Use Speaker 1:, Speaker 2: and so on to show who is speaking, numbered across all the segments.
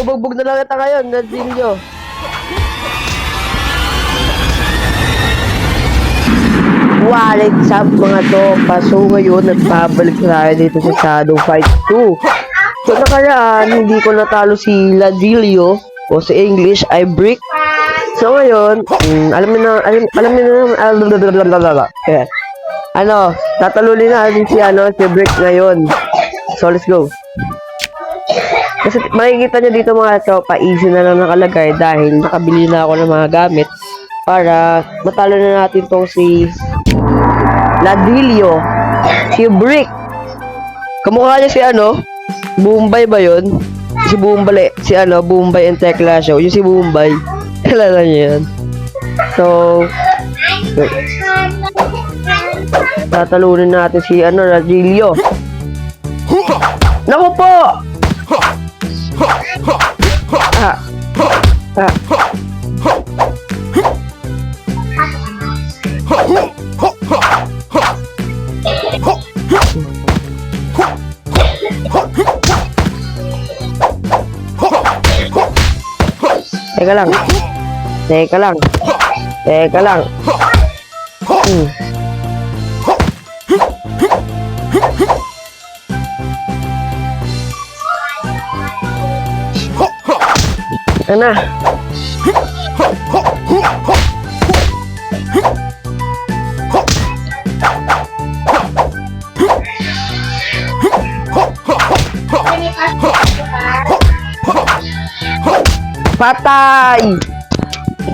Speaker 1: binubugbog na lang kita ngayon, Nadilyo. What's up mga tropa? So ngayon, nagbabalik tayo dito sa Shadow Fight 2. So nakaraan, hindi ko natalo si Ladilio, o sa English ay Brick. So ngayon, alam mo na, tatalunin natin si Brick ngayon. So let's go. Kasi makikita nyo dito mga tropa, easy na lang nakalagay dahil nakabili na ako ng mga gamit para matalo na natin tong si Ladilio, si Brick. Kamukha niya si Bombay ba yun? Si Bombay, Bombay and Tekla Show. Yung si Bombay, kilala niya yan. So, tatalunin natin si Ladilio. Naku po! Teka lang. Ano?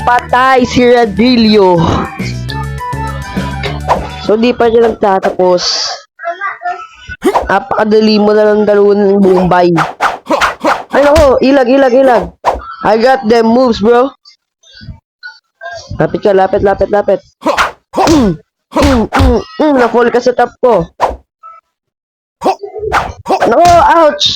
Speaker 1: Patay si Ladilio. So di pa siya nagtatapos. Napakadali mo na lang dalawin ng Bombay. Ay nako, ilag. I got them moves, bro. Lapit ka, lapit. Na-fall ka sa top ko. No, ouch.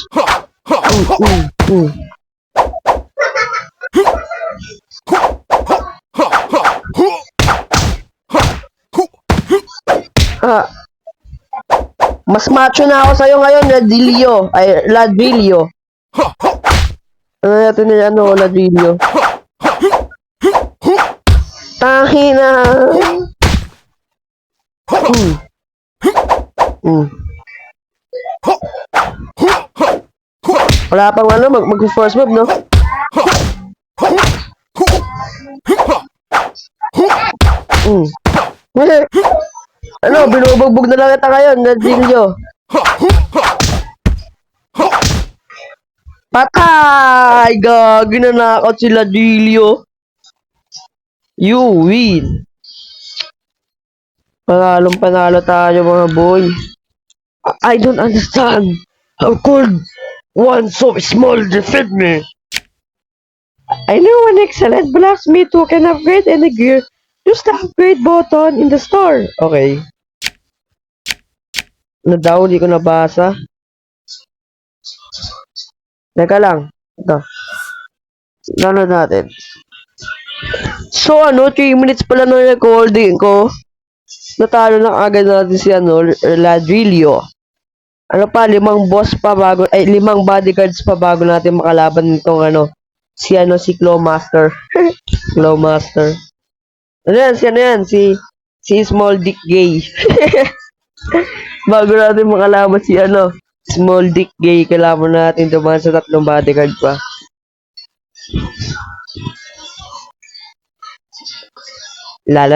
Speaker 1: Mas macho na ako sa'yo ngayon, Ladilio. Ano natin ni Ladilio? Tahi na. Wala pang mag-force move, no? Binubugbog na lang kita ngayon, Ladilio. Patay! Gagi na nakakot si Ladilio. You win. Panalo tayo mga boy. I don't understand. How could one so small defeat me? I know an excellent blacksmith who can upgrade any gear. Use the upgrade button in the store. Okay. Ano daw? Hindi ko nabasa. Teka lang. Ito. Download natin. So, 3 minutes pala ng recording ko. Natalo na agad natin si Ladilio. 5 bodyguards pa bago natin makalaban nitong si Clawmaster. Clawmaster. Si Small Dick Gay. Bago natin makalaban si Small Dick Gay, kailangan natin dumaan sa 3 bodyguard pa. La.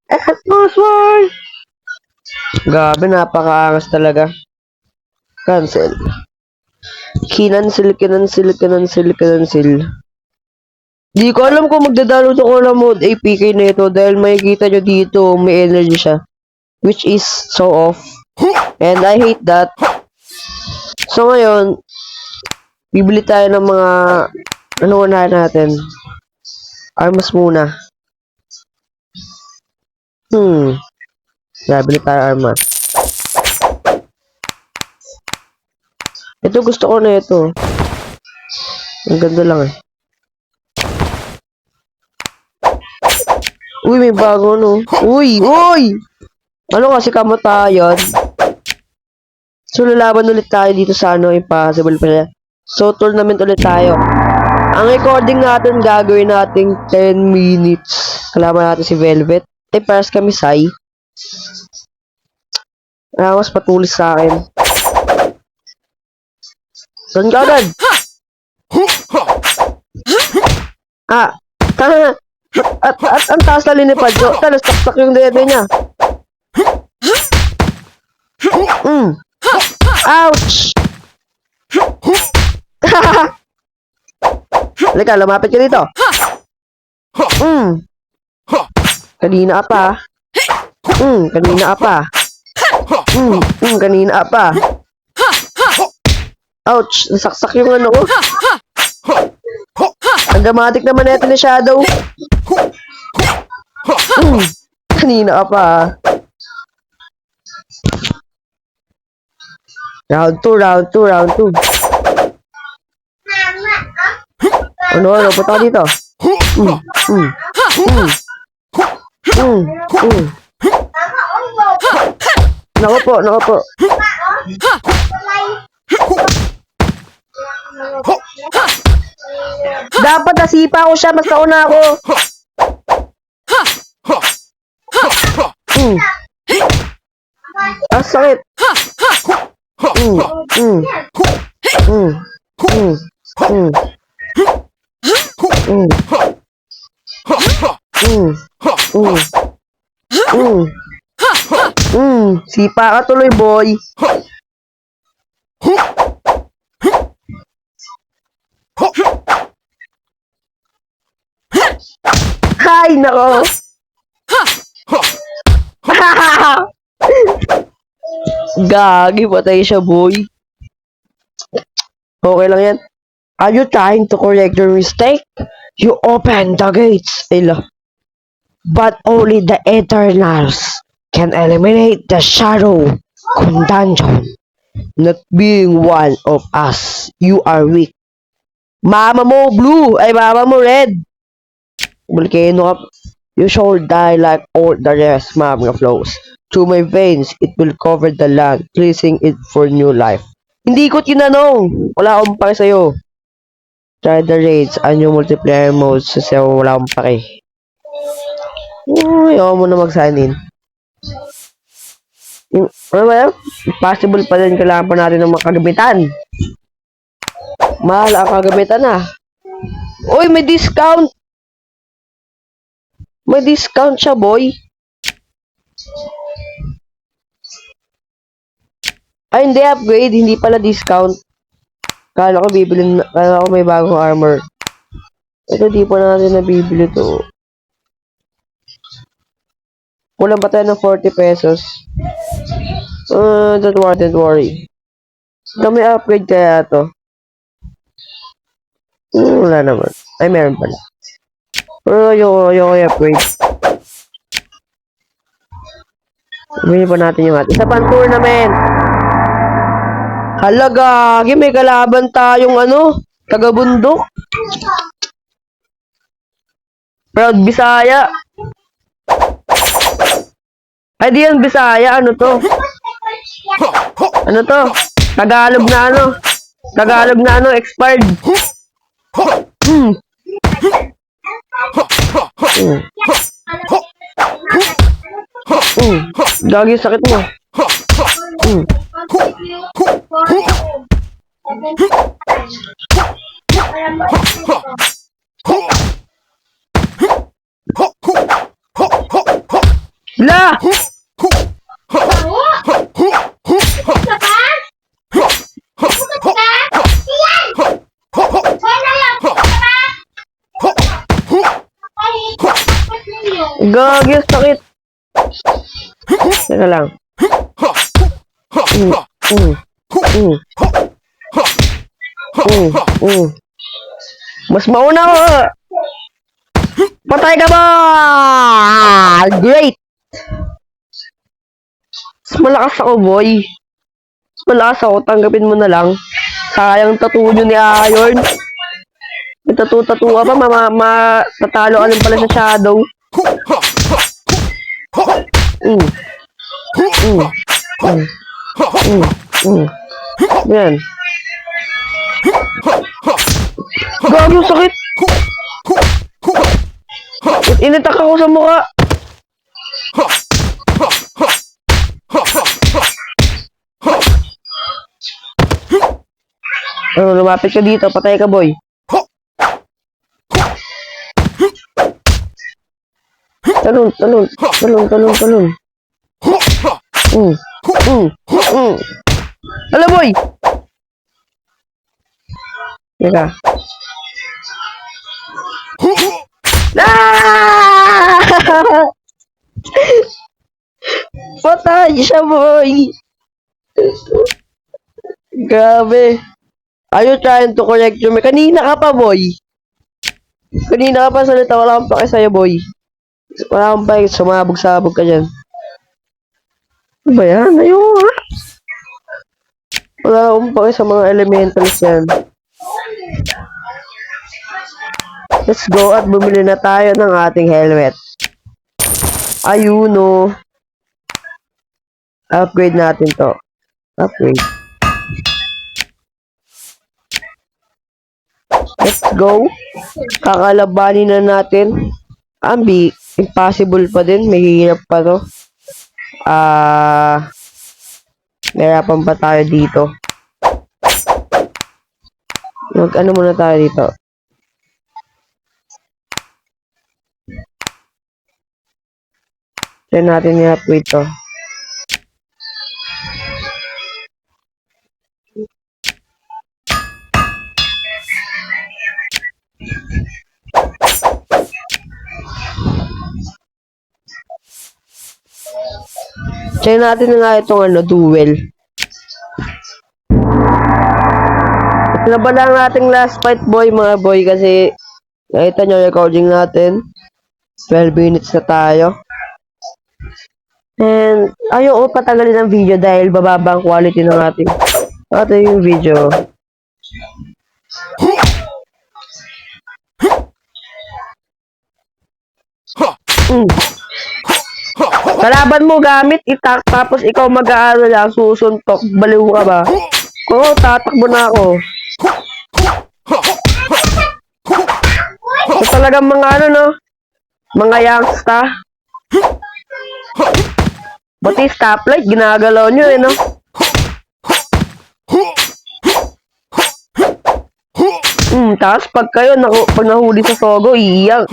Speaker 1: Atmosphere. Gabi, napakaangas talaga. Cancel. Kinancel. Di ko alam kung magda-download ako ng mode APK na ito dahil makikita nyo dito may energy siya. Which is so off. And I hate that. So ngayon, bibili tayo ng mga unahin natin. Armas muna. Bili tayo armas. Ito gusto ko na ito. Ang ganda lang eh. Uy, may bago no. Uy! Ano kasi kamatayan? So, lalaban ulit tayo dito sa ano, impossible pala. So, tournament ulit tayo. Ang recording natin, gagawin natin 10 minutes. Kalaban natin si Velvet. Paras kami, Sai. Mas patulis sa akin. Saan ka agad? Tara na. At ang taas na linipad ko. Tara, saksak yung dede niya. Ouch! Halika, lumapit ka dito. Kanina pa. Kanina pa. Kanina pa. Ouch! Nasaksak yung ano ko. Ang dramatic naman ito ni Shadow. Kanina pa. Round 2, round 2, round 2. Ano, punta ka dito. Nako po. Dapat nasipa ko siya, mas nauna ako. Sakit. Sipa ka tuloy, boy. Hay, nako. Gagi, patay siya, boy. Okay lang yan. Are you trying to correct your mistake? You open the gates. But only the Eternals can eliminate the shadow dungeon. Not being one of us, you are weak. Mama mo blue, ay mama mo red. Volcano up. You shall die like all the rest, magma flows. Through my veins, it will cover the land, pleasing it for new life. Hindi ko tinanong. Wala akong pake sa'yo. Try the raids, new multiplayer modes, kasi wala akong pake. Ayaw mo na mag-sign in. Ano ba yan? Possible pa din, kailangan pa natin ng mga kagamitan. Mahal ang kagamitan Uy, may discount! May discount siya, boy. Ay, hindi upgrade. Hindi pala discount. Kala ko may bagong armor. Ito, di pa natin nabibili to. Kulang pa tayo ng 40 pesos. Don't worry. May upgrade kaya to. Wala naman. Ay, meron pala. Pero ayoko i-upgrade. Bili pa natin yung isa pang tournament. Halaga, may kalaban tayong taga-bundok. Proud Bisaya. Ay, di yan Bisaya. Ano to? Ano to? Tagalog na expired. Gagi, sakit mo. La! Gagi, sakit. Teka lang. Mas mauna ko. Patay ka ba? Great. Mas malakas ako, boy. Mas malakas ako. Tanggapin mo na lang. Sayang tattoo nyo ni Iron. May tattoo ka pa. Tatalo ka lang pala sa Shadow. Yan. Gago, sakit. Initak ako sa mukha. Lumapit ka dito. Patay ka, boy. Talon. Hala, boy! Teka. Ah! Patay siya, boy! Grabe. Are you trying to correct you? Kanina ka pa, boy. Kanina ka pa salita. Wala kang pake sa'yo, boy. Wala kang pake. Sumabog-sabog ka dyan. Ano ba yan? Ayoko nga. Wala akong pake sa mga elementals yan. Let's go at bumili na tayo ng ating helmet. Ayun, no. Upgrade natin to. Upgrade. Let's go. Kakalabanin na natin. Ambi, impossible pa din. Mahirap pa to. Mahirapan pa tayo dito. Ano muna tayo dito? Try natin i-upgrade to. Try natin na nga itong duel. Ito na ba lang nating last fight, boy, mga boy, kasi nakita nyo recording natin. 12 minutes na tayo. And ayoko patagalin ang video dahil bababa ang quality ng ating video. Kalaban mo gamit itak tapos ikaw mag-aaral lang susuntok. Baliw ka ba? Oo, tatakbo na ako. So, talagang mga no? Mga youngsta. Pati stoplight, ginagalaw nyo no? Tapos pag kayo, pag nahuli sa sogo, iiyak.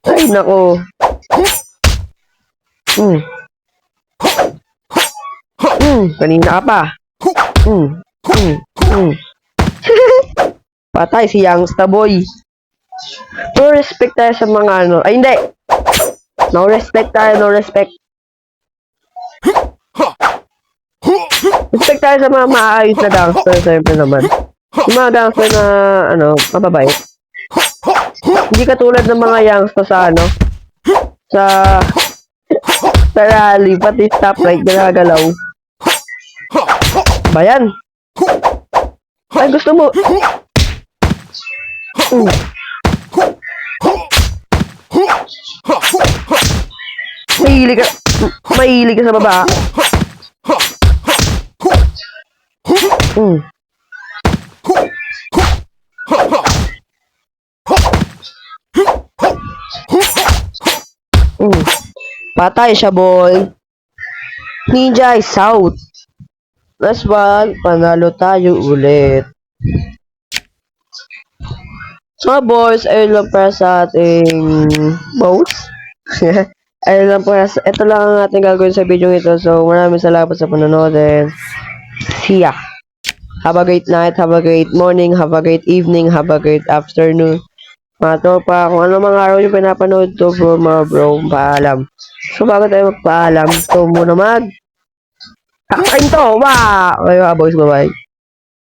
Speaker 1: Ay, nako. Kanina ka pa. Patay si youngsta boy. No respect tayo sa mga ay hindi. No respect tayo, no respect. Respect tayo sa mga maayos na gangster, siyempre naman. Yung mga gangster na, mababait. Hindi katulad ng mga youngster sa sa rally, pati stoplight, ginagalaw. Bayan. Ay, gusto mo. Mahilig ka sa baba. Patay siya, boy. Ninja is out. Let's panalo tayo ulit. So, boys, ayun lang para sa ating boats. Ayun lang po. Ito lang ang ating gagawin sa video ito. So, maraming salamat sa panonood and see ya. Have a great night, have a great morning, have a great evening, have a great afternoon. Mga tropa, kung ano mga araw yung pinapanood to bro, paalam. So, bago tayo magpaalam, so muna kakain to, wow! Okay, boys, bye-bye.